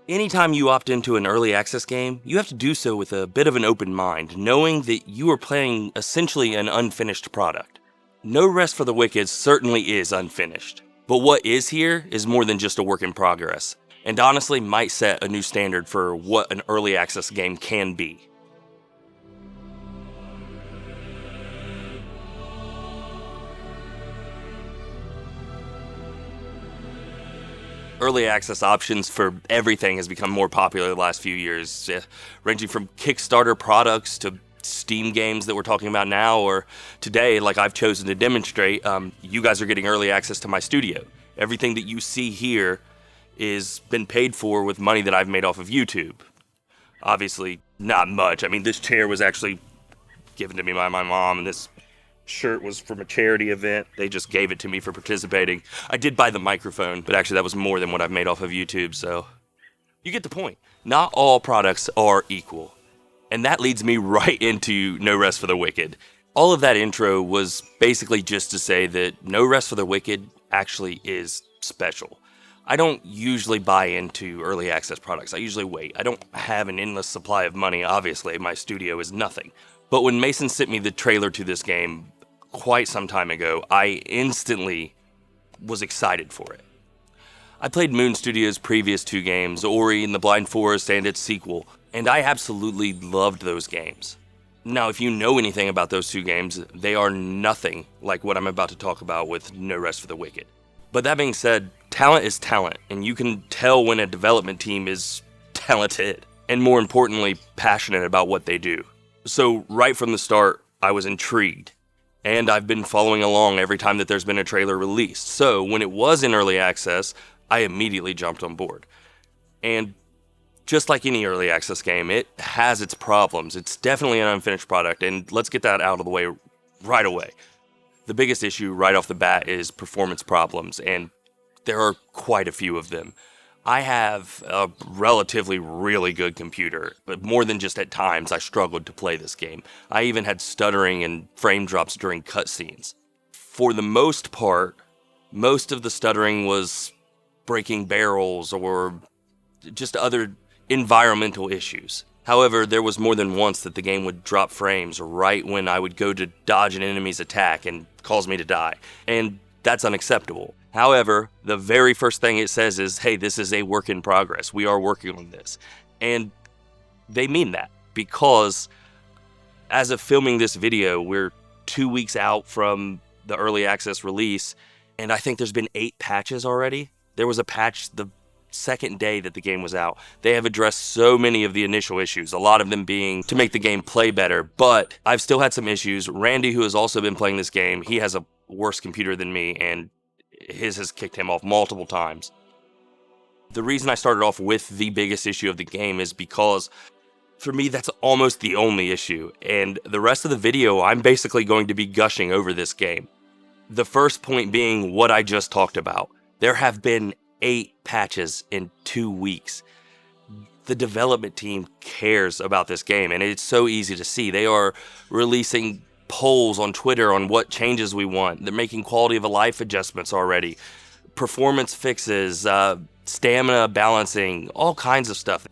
Anytime you opt into an early access game, you have to do so with a bit of an open mind, knowing that you are playing essentially an unfinished product. No Rest for the Wicked certainly is unfinished, but what is here is more than just a work in progress, and honestly might set a new standard for what an early access game can be. Early access options for everything has become more popular the last few years, ranging from Kickstarter products to Steam games that we're talking about now, or today, like I've chosen to demonstrate, you guys are getting early access to my studio. Everything that you see here is been paid for with money that I've made off of YouTube. Obviously, not much. I mean, this chair was actually given to me by my mom, and this shirt was from a charity event. They just gave it to me for participating. I did buy the microphone, but actually that was more than what I've made off of YouTube, so you get the point. Not all products are equal. And that leads me right into No Rest for the Wicked. All of that intro was basically just to say that No Rest for the Wicked actually is special. I don't usually buy into early access products. I usually wait. I don't have an endless supply of money, obviously. My studio is nothing. But when Mason sent me the trailer to this game quite some time ago, I instantly was excited for it. I played Moon Studios' previous two games, Ori and the Blind Forest and its sequel, and I absolutely loved those games. Now, if you know anything about those two games, they are nothing like what I'm about to talk about with No Rest for the Wicked. But that being said, talent is talent, and you can tell when a development team is talented, and more importantly, passionate about what they do. So right from the start, I was intrigued. And I've been following along every time that there's been a trailer released. So when it was in early access, I immediately jumped on board. And just like any early access game, it has its problems. It's definitely an unfinished product, and let's get that out of the way right away. The biggest issue right off the bat is performance problems, and there are quite a few of them. I have a relatively really good computer, but more than just at times I struggled to play this game. I even had stuttering and frame drops during cutscenes. For the most part, most of the stuttering was breaking barrels or just other environmental issues. However, there was more than once that the game would drop frames right when I would go to dodge an enemy's attack and cause me to die. And that's unacceptable. However, the very first thing it says is, hey, this is a work in progress. We are working on this. And they mean that, because as of filming this video, we're 2 weeks out from the early access release, and I think there's been 8 patches already. There was a patch the second day that the game was out. They have addressed so many of the initial issues, a lot of them being to make the game play better, but I've still had some issues. Randy, who has also been playing this game, he has a worse computer than me, and his has kicked him off multiple times. The reason I started off with the biggest issue of the game is because, for me, that's almost the only issue, and the rest of the video, I'm basically going to be gushing over this game. The first point being what I just talked about. There have been 8 patches in 2 weeks. The development team cares about this game, and it's so easy to see. They are releasing polls on Twitter on what changes we want. They're making quality of life adjustments already, performance fixes, stamina balancing, all kinds of stuff.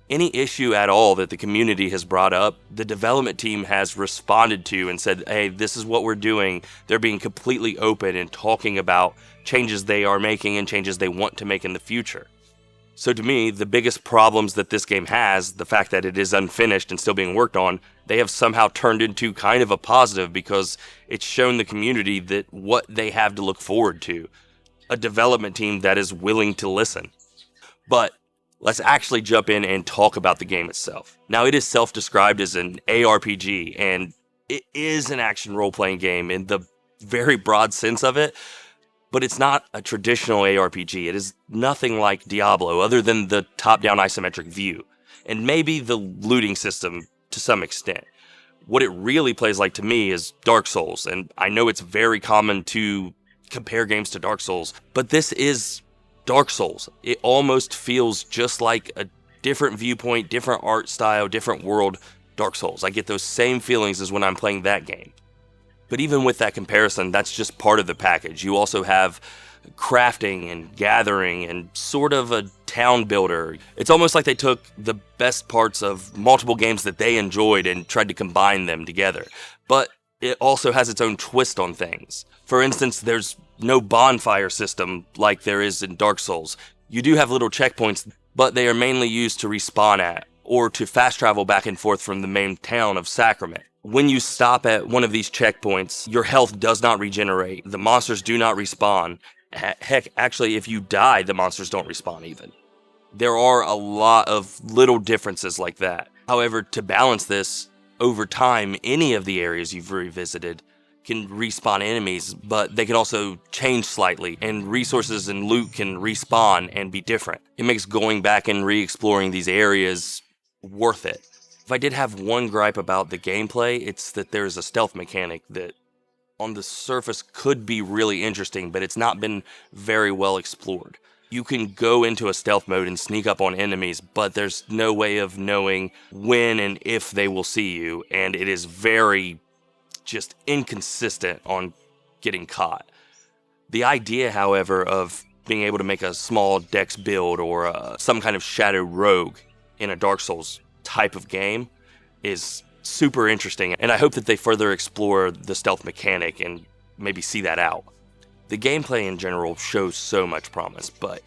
Any issue at all that the community has brought up, the development team has responded to and said, hey, this is what we're doing. They're being completely open and talking about changes they are making and changes they want to make in the future. So to me, the biggest problems that this game has, the fact that it is unfinished and still being worked on, they have somehow turned into kind of a positive, because it's shown the community that what they have to look forward to. A development team that is willing to listen. But let's actually jump in and talk about the game itself. Now, it is self-described as an ARPG, and it is an action role-playing game in the very broad sense of it, but it's not a traditional ARPG. It is nothing like Diablo, other than the top-down isometric view, and maybe the looting system to some extent. What it really plays like to me is Dark Souls, and I know it's very common to compare games to Dark Souls, but this is Dark Souls. It almost feels just like a different viewpoint, different art style, different world Dark Souls. I get those same feelings as when I'm playing that game. But even with that comparison, that's just part of the package. You also have crafting and gathering and sort of a town builder. It's almost like they took the best parts of multiple games that they enjoyed and tried to combine them together. But it also has its own twist on things. For instance, there's no bonfire system like there is in Dark Souls. You do have little checkpoints, but they are mainly used to respawn at or to fast travel back and forth from the main town of Sacrament. When you stop at one of these checkpoints, your health does not regenerate. The monsters do not respawn. Heck, actually, if you die, the monsters don't respawn even. There are a lot of little differences like that. However, to balance this, over time, any of the areas you've revisited can respawn enemies, but they can also change slightly, and resources and loot can respawn and be different. It makes going back and re-exploring these areas worth it. If I did have one gripe about the gameplay, it's that there's a stealth mechanic that on the surface could be really interesting, but it's not been very well explored. You can go into a stealth mode and sneak up on enemies, but there's no way of knowing when and if they will see you, and it is very just inconsistent on getting caught. The idea, however, of being able to make a small dex build or some kind of shadow rogue in a Dark Souls type of game is super interesting, and I hope that they further explore the stealth mechanic and maybe see that out. The gameplay in general shows so much promise, but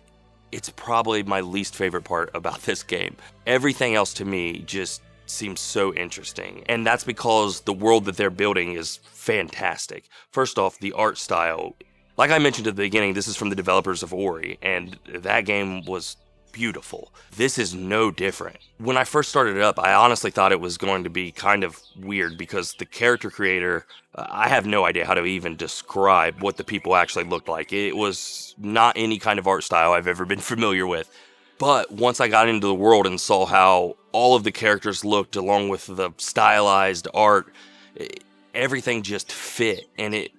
it's probably my least favorite part about this game. Everything else to me just seems so interesting, and that's because the world that they're building is fantastic. First off, the art style. Like I mentioned at the beginning, this is from the developers of Ori, and that game was beautiful. This is no different. When I first started it up, I honestly thought it was going to be kind of weird because the character creator, I have no idea how to even describe what the people actually looked like. It was not any kind of art style I've ever been familiar with. But once I got into the world and saw how all of the characters looked along with the stylized art, everything just fit, and it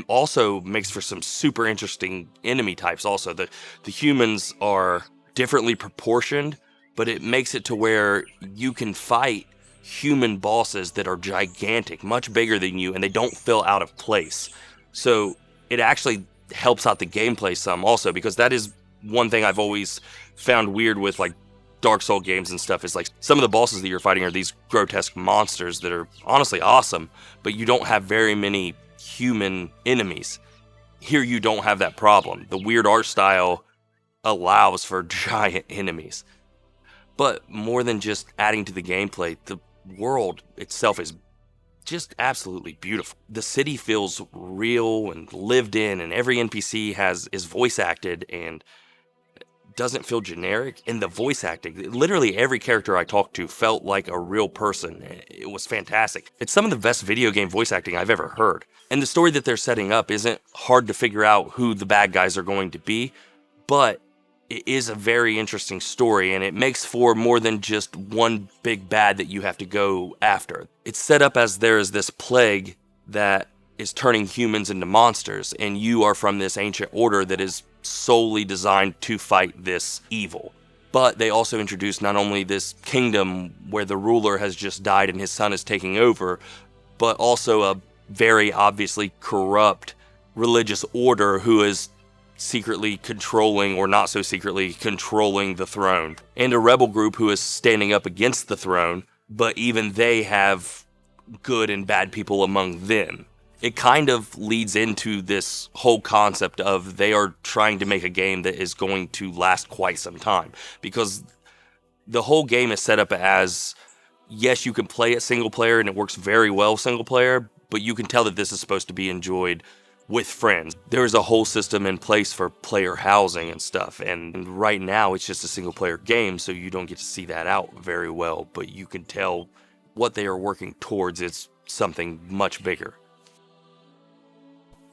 also makes for some super interesting enemy types also. The humans are differently proportioned, but it makes it to where you can fight human bosses that are gigantic, much bigger than you, and they don't feel out of place. So it actually helps out the gameplay some also, because that is one thing I've always found weird with like Dark Souls games and stuff, is like some of the bosses that you're fighting are these grotesque monsters that are honestly awesome, but you don't have very many human enemies. Here you don't have that problem. The weird art style allows for giant enemies. But more than just adding to the gameplay, the world itself is just absolutely beautiful. The city feels real and lived in, and every NPC is voice acted and doesn't feel generic. And the voice acting, literally every character I talked to felt like a real person. It was fantastic. It's some of the best video game voice acting I've ever heard. And the story that they're setting up isn't hard to figure out who the bad guys are going to be, but it is a very interesting story, and it makes for more than just one big bad that you have to go after. It's set up as there is this plague that is turning humans into monsters, and you are from this ancient order that is solely designed to fight this evil. But they also introduce not only this kingdom where the ruler has just died and his son is taking over, but also a very obviously corrupt religious order who is secretly controlling, or not so secretly, controlling the throne. And a rebel group who is standing up against the throne, but even they have good and bad people among them. It kind of leads into this whole concept of they are trying to make a game that is going to last quite some time. Because the whole game is set up as, yes, you can play it single player and it works very well single player, but you can tell that this is supposed to be enjoyed with friends. There's a whole system in place for player housing and stuff, and right now it's just a single player game, so you don't get to see that out very well, but you can tell what they are working towards is something much bigger.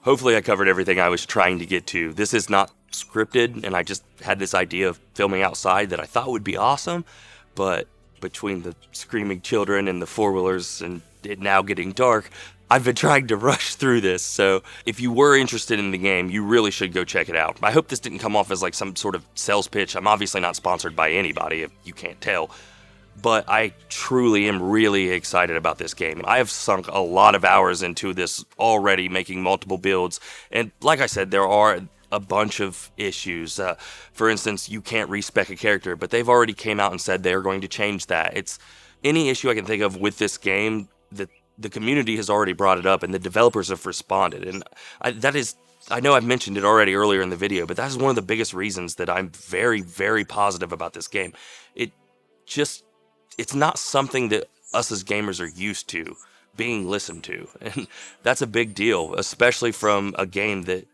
Hopefully I covered everything I was trying to get to. This is not scripted, and I just had this idea of filming outside that I thought would be awesome, but between the screaming children and the four-wheelers and it now getting dark, I've been trying to rush through this, so if you were interested in the game, you really should go check it out. I hope this didn't come off as like some sort of sales pitch. I'm obviously not sponsored by anybody, if you can't tell. but I truly am really excited about this game. I have sunk a lot of hours into this already, making multiple builds, and like I said, there are a bunch of issues. For instance, you can't respec a character, but they've already came out and said they're going to change that. It's any issue I can think of with this game that the community has already brought it up, and the developers have responded, and I know I've mentioned it already earlier in the video, but that is one of the biggest reasons that I'm very, very positive about this game. It just, it's not something that us as gamers are used to being listened to. And that's a big deal, especially from a game that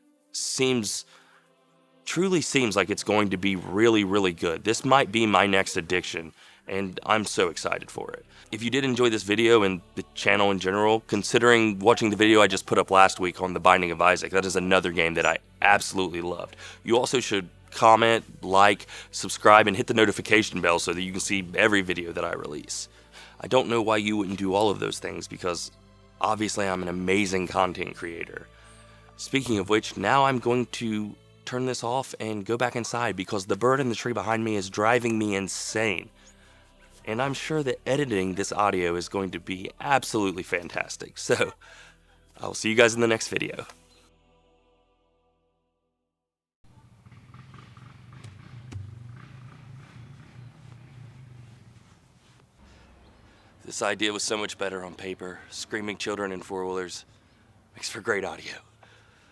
truly seems like it's going to be really, really good. This might be my next addiction, and I'm so excited for it. If you did enjoy this video and the channel in general, considering watching the video I just put up last week on The Binding of Isaac, that is another game that I absolutely loved. You also should comment, like, subscribe, and hit the notification bell so that you can see every video that I release. I don't know why you wouldn't do all of those things, because obviously I'm an amazing content creator. Speaking of which, now I'm going to turn this off and go back inside because the bird in the tree behind me is driving me insane. And I'm sure that editing this audio is going to be absolutely fantastic. So, I'll see you guys in the next video. This idea was so much better on paper. Screaming children in four-wheelers makes for great audio.